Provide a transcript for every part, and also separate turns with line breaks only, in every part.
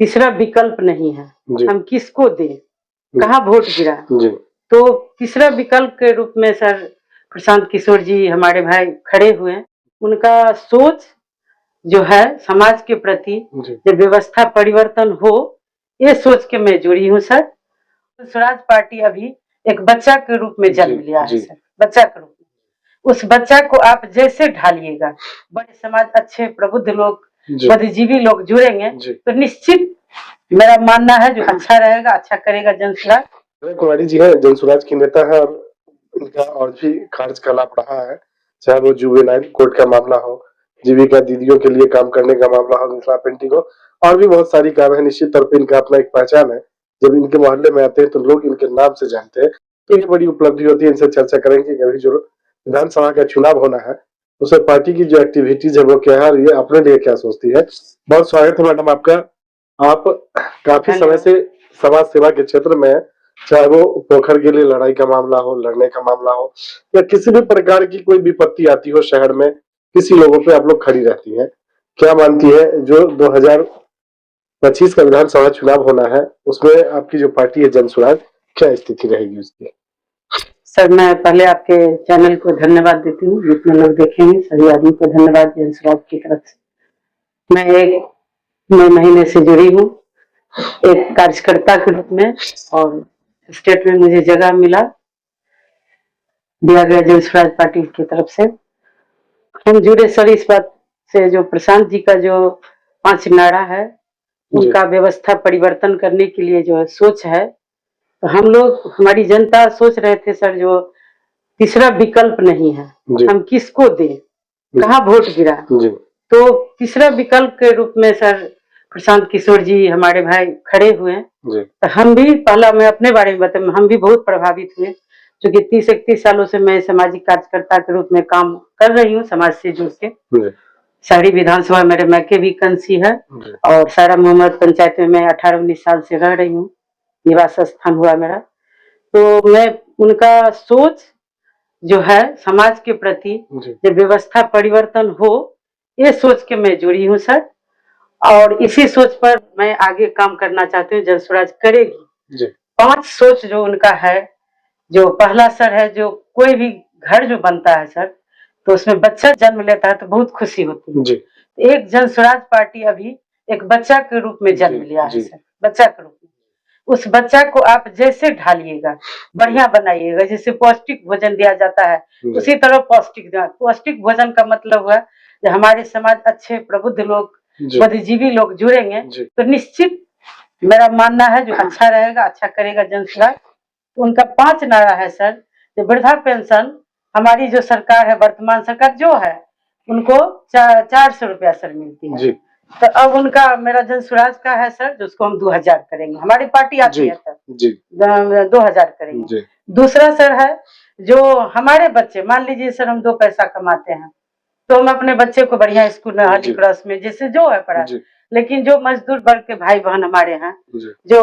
तीसरा विकल्प नहीं है, हम किसको दें, कहाँ वोट गिरा। तो तीसरा विकल्प के रूप में सर प्रशांत किशोर जी हमारे भाई खड़े हुए हैं। उनका सोच जो है समाज के प्रति, जब व्यवस्था परिवर्तन हो, ये सोच के मैं जुड़ी हूँ सर। स्वराज पार्टी अभी एक बच्चा के रूप में जन्म लिया है सर, बच्चा के रूप में। उस बच्चा को आप जैसे ढालिएगा, बड़े समाज, अच्छे प्रबुद्ध लोग, बुद्धिजीवी लोग जुड़ेंगे तो निश्चित मेरा मानना है जो अच्छा रहेगा, अच्छा करेगा जनसुराज।
कुमारी जी है, जनसुराज की नेता है और इनका और भी कार्यकलाप रहा है, चाहे वो जुवेनाइल कोर्ट का मामला हो, जीविका दीदियों के लिए काम करने का मामला हो, मिथिला पेंटिंग हो, और भी बहुत सारी काम है। निश्चित तौर पर इनका अपना एक पहचान है। जब इनके मोहल्ले में आते हैं तो लोग इनके नाम से जानते हैं, तो ये बड़ी उपलब्धि होती है। इनसे चर्चा करेंगे कि अभी जो विधानसभा का चुनाव होना है उसमें पार्टी की जो एक्टिविटीज है वो क्या है और ये अपने लिए क्या सोचती है। बहुत स्वागत है मैडम आपका। आप काफी समय से समाज सेवा के क्षेत्र में, चाहे वो पोखर के लिए लड़ाई का मामला हो, लड़ने का मामला हो, या किसी भी प्रकार की कोई विपत्ति आती हो शहर में, किसी लोगों पे आप लोग खड़ी रहती हैं। क्या मानती है जो 2025 का विधानसभा चुनाव होना है उसमें आपकी जो पार्टी है जनसुराज, क्या स्थिति रहेगी उसकी?
सर मैं पहले आपके चैनल को धन्यवाद देती हूँ, जितने लोग देखेंगे सभी आदमी को धन्यवाद जनसुराज की तरफ से। मैं एक 9 महीने से जुड़ी हूँ एक कार्यकर्ता के रूप में, और स्टेट में मुझे जगह दिया गया जनसुराज पार्टी की तरफ से। हम जुड़े सर इस बात से, जो प्रशांत जी का जो 5 नारा है, उनका व्यवस्था परिवर्तन करने के लिए जो सोच है, तो हम लोग, हमारी जनता सोच रहे थे सर जो तीसरा विकल्प नहीं है, हम किसको दें, कहाँ वोट गिरा। तो तीसरा विकल्प के रूप में सर प्रशांत किशोर जी हमारे भाई खड़े हुए हैं। तो हम भी, पहला मैं अपने बारे में बताऊं, हम भी बहुत प्रभावित हुए, क्योंकि 30-31 सालों से मैं सामाजिक कार्यकर्ता के रूप में काम कर रही हूँ, समाज से जुड़ के। शहरी विधानसभा मेरे मैके भी कंसी है, और सारा मोहम्मद पंचायत में मैं 18-19 साल से रह रही हूँ, निवास स्थान हुआ मेरा। तो मैं, उनका सोच जो है समाज के प्रति, जब व्यवस्था परिवर्तन हो, ये सोच के मैं जुड़ी हूँ सर, और इसी सोच पर मैं आगे काम करना चाहती हूँ, जनसुराज करेगी। 5 सोच जो उनका है, जो पहला सर है, जो कोई भी घर जो बनता है सर, तो उसमें बच्चा जन्म लेता है तो बहुत खुशी होती है। एक जनसुराज पार्टी अभी एक बच्चा के रूप में जन्म लिया है सर, बच्चा के रूप में। उस बच्चा को आप जैसे ढालिएगा, बढ़िया बनाइएगा, जैसे पौष्टिक भोजन दिया जाता है उसी तरह पौष्टिक भोजन का मतलब हुआ कि हमारे समाज, अच्छे प्रबुद्ध लोग, बुद्धिजीवी लोग जुड़ेंगे तो निश्चित मेरा मानना है जो अच्छा रहेगा, अच्छा करेगा जनसुराज। तो उनका 5 नारा है सर, जो वृद्धा पेंशन हमारी जो सरकार है, वर्तमान सरकार जो है, उनको 400 रुपया सर मिलती है। तो अब उनका, मेरा जनसुराज का है सर, जिसको हम 2000 करेंगे, हमारी पार्टी आती है सर, 2000 करेंगे। दूसरा सर है, जो हमारे बच्चे, मान लीजिए सर हम 2 पैसा कमाते हैं, तो हम अपने बच्चे को बढ़िया स्कूल में, हार्डी क्रॉस में, जैसे जो है पढ़ा। लेकिन जो मजदूर वर्ग के भाई बहन हमारे हैं, जो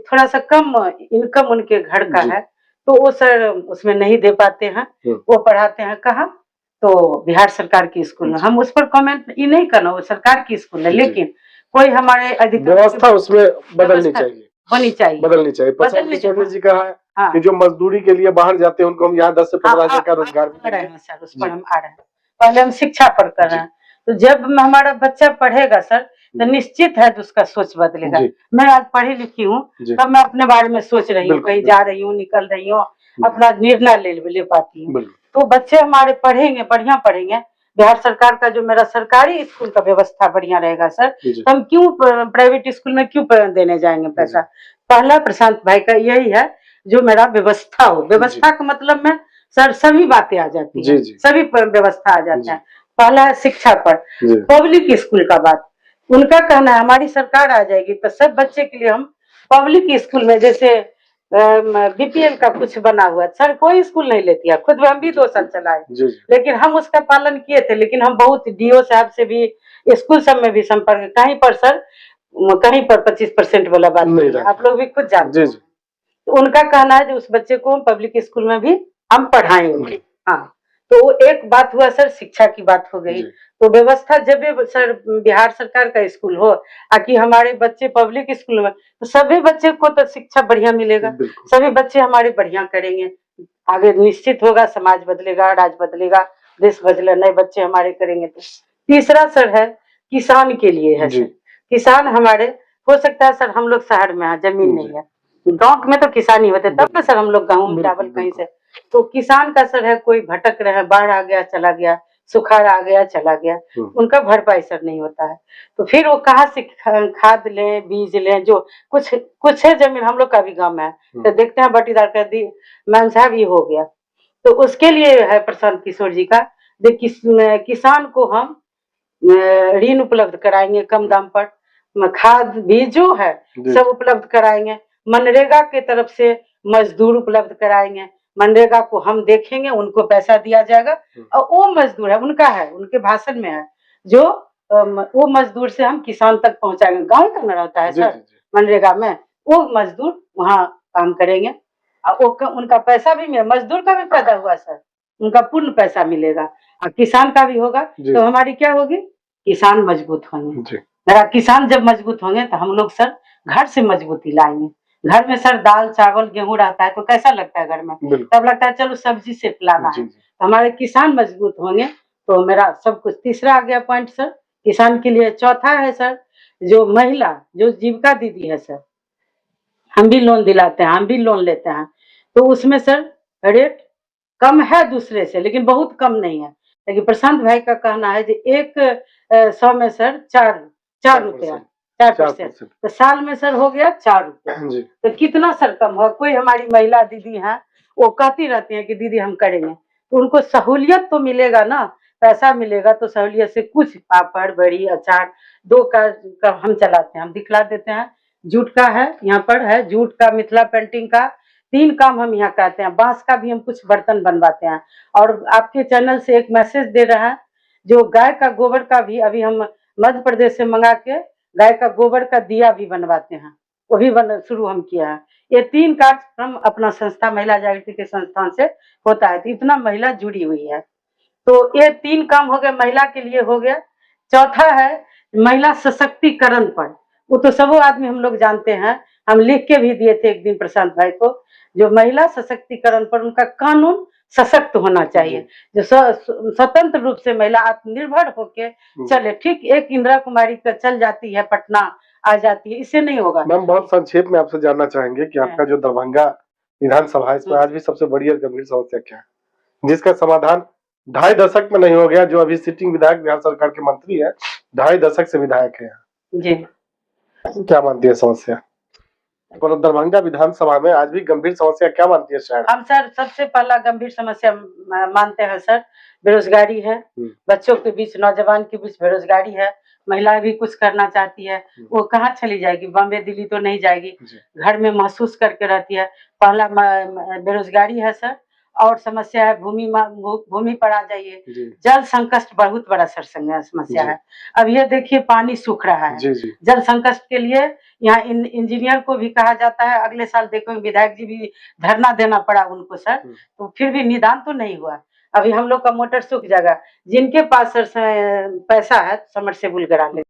थोड़ा सा कम इनकम उनके घर का है, तो वो सर उसमें नहीं दे पाते हैं, वो पढ़ाते हैं कहाँ, तो बिहार सरकार की स्कूल में। हम उस पर कमेंट ये नहीं करना, वो सरकार की स्कूल है, लेकिन कोई हमारे
व्यवस्था उसमें बदलनी चाहिए,
बदलनी
चाहिए। जी का है कि जो मजदूरी के लिए बाहर जाते हैं उनको हम यहाँ 10 से 15 हजार का रोजगार
कर रहे हैं सर, उस पर हम आ रहे हैं। पहले हम शिक्षा पर कर रहे हैं, तो जब हमारा बच्चा पढ़ेगा सर, तो निश्चित है उसका सोच बदलेगा। मैं आज पढ़ी लिखी हूँ, तब मैं अपने बारे में सोच रही हूँ, कहीं जा रही हूँ, निकल रही हूँ, अपना निर्णय ले पाती हूँ। तो बच्चे हमारे पढ़ेंगे, बढ़िया पढ़ेंगे, बिहार सरकार का जो मेरा सरकारी स्कूल का व्यवस्था बढ़िया रहेगा सर, तो हम क्यों प्राइवेट स्कूल में क्यों देने जाएंगे पैसा। पहला प्रशांत भाई का यही है, जो मेरा व्यवस्था हो, व्यवस्था का मतलब में सर सभी बातें आ जाती है, सभी व्यवस्था आ जाता है। पहला है शिक्षा पर, पब्लिक स्कूल का बात, उनका कहना है हमारी सरकार आ जाएगी तो सब बच्चे के लिए हम पब्लिक स्कूल में, जैसे बीपीएल का कुछ बना हुआ सर, कोई स्कूल नहीं लेती है, खुद हम भी 2 साल चलाए, लेकिन हम उसका पालन किए थे। लेकिन हम बहुत डीओ साहब से भी, स्कूल सब में भी संपर्क, कहीं पर सर, कहीं पर 25% वाला बात नहीं है, आप लोग भी खुद जानते हैं। तो उनका कहना है जो उस बच्चे को पब्लिक स्कूल में भी हम पढ़ाएंगे। हाँ, तो वो एक बात हुआ सर, शिक्षा की बात हो गई।
जी।
तो व्यवस्था जब भी सर बिहार सरकार का स्कूल हो, आकि हमारे बच्चे पब्लिक स्कूल में, तो सभी बच्चे को तो शिक्षा बढ़िया मिलेगा,
बिल्कुल।
सभी बच्चे हमारे बढ़िया करेंगे, आगे निश्चित होगा, समाज बदलेगा, राज्य बदलेगा, देश बदलेगा, नए बच्चे हमारे करेंगे। तो तीसरा सर है किसान के लिए है
जी।
सर। किसान हमारे, हो सकता है सर हम लोग शहर में हैं, जमीन नहीं है, गांव में तो किसान ही होते, तब ना सर हम लोग गेहूं चावल कहीं से। तो किसान का सर है, कोई भटक रहे हैं, बाढ़ आ गया चला गया, सुखाड़ आ गया चला गया, उनका भरपाई सर नहीं होता है। तो फिर वो कहाँ से खाद लें, बीज लें, जो कुछ कुछ है जमीन, हम लोग का भी गाँव में है, तो देखते हैं बटीदार कर दी मैम साहब ये हो गया। तो उसके लिए है प्रशांत किशोर जी का, किसान को हम ऋण उपलब्ध कराएंगे कम दाम पर, खाद बीज जो है सब उपलब्ध कराएंगे, मनरेगा के तरफ से मजदूर उपलब्ध कराएंगे, मनरेगा को हम देखेंगे, उनको पैसा दिया जाएगा, और वो मजदूर है उनका है, उनके भाषण में है, जो वो मजदूर से हम किसान तक पहुंचाएंगे, गाँव करना रहता है सर मनरेगा में, वो मजदूर वहाँ काम करेंगे, उनका पैसा भी मिलेगा, मजदूर का भी पैदा हुआ सर, उनका पूर्ण पैसा मिलेगा, और किसान का भी होगा। तो हमारी क्या होगी, किसान मजबूत होंगे। किसान जब मजबूत होंगे तो हम लोग सर घर से मजबूती लाएंगे। घर में सर दाल चावल गेहूं रहता है तो कैसा लगता है घर में, तब लगता है चलो सब्जी से लाना है। तो हमारे किसान मजबूत होंगे तो मेरा सब कुछ। तीसरा आ गया पॉइंट सर किसान के लिए। चौथा है सर जो महिला जो जीविका दीदी है सर, हम भी लोन दिलाते हैं, हम भी लोन लेते हैं, तो उसमें सर रेट कम है दूसरे से, लेकिन बहुत कम नहीं है। लेकिन प्रशांत भाई का कहना है कि 100 में सर 4 रुपया 4%, तो साल में सर हो गया 4 रुपया। तो कितना सर कम हो। कोई हमारी महिला दीदी है वो कहती रहती है कि दीदी हम करेंगे, तो उनको सहूलियत तो मिलेगा ना, पैसा मिलेगा तो सहूलियत से कुछ पापड़ बड़ी अचार 2 का हम चलाते हैं, हम दिखला देते हैं। जूट का है, यहाँ पर है जूट का, मिथिला पेंटिंग का, 3 काम हम यहाँ करते हैं। बांस का भी हम कुछ बर्तन बनवाते हैं। और आपके चैनल से एक मैसेज दे रहा है, जो गाय का गोबर का भी अभी हम मध्य प्रदेश से मंगा के गाय का गोबर का दिया भी बनवाते हैं, वो भी शुरू हम किया है। ये 3 कार्यक्रम अपना संस्था महिला जागृति के संस्थान से होता है, तो इतना महिला जुड़ी हुई है। तो ये 3 काम हो गए, महिला के लिए हो गया। चौथा है महिला सशक्तिकरण पर, वो तो सब आदमी हम लोग जानते हैं, हम लिख के भी दिए थे एक दिन प्रशांत भाई को, जो महिला सशक्तिकरण पर उनका कानून सशक्त होना चाहिए, जो स्वतंत्र रूप से महिला आत्मनिर्भर होके चले। ठीक एक इंदिरा कुमारी का चल जाती है पटना आ जाती है, इससे नहीं होगा।
मैम बहुत संक्षेप में आपसे जानना चाहेंगे कि आपका जो दरभंगा विधानसभा है, इसमें आज भी सबसे बड़ी और गंभीर समस्या क्या है, जिसका समाधान 2.5 दशक में नहीं हो गया। जो अभी सिटिंग विधायक बिहार सरकार के मंत्री है, 2.5 दशक से विधायक है
जी,
क्या मानती है समस्या दरभंगा विधानसभा में आज भी गंभीर समस्या क्या मानती है शहर?
हम सर सबसे पहला गंभीर समस्या मानते हैं सर बेरोजगारी है। बच्चों के बीच, नौजवान के बीच बेरोजगारी है। महिला भी कुछ करना चाहती है, वो कहाँ चली जाएगी, बॉम्बे दिल्ली तो नहीं जाएगी, घर में महसूस करके रहती है। पहला बेरोजगारी है सर, और समस्या है भूमि पर आ जाइए, जल संकट बहुत बड़ा सर समस्या है। अब ये देखिए पानी सूख रहा है, जल संकट के लिए यहाँ इंजीनियर को भी कहा जाता है, अगले साल देखो विधायक जी भी धरना देना पड़ा उनको सर, तो फिर भी निदान तो नहीं हुआ। अभी हम लोग का मोटर सूख जाएगा, जिनके पास सर पैसा है समरसेबुल करा ले।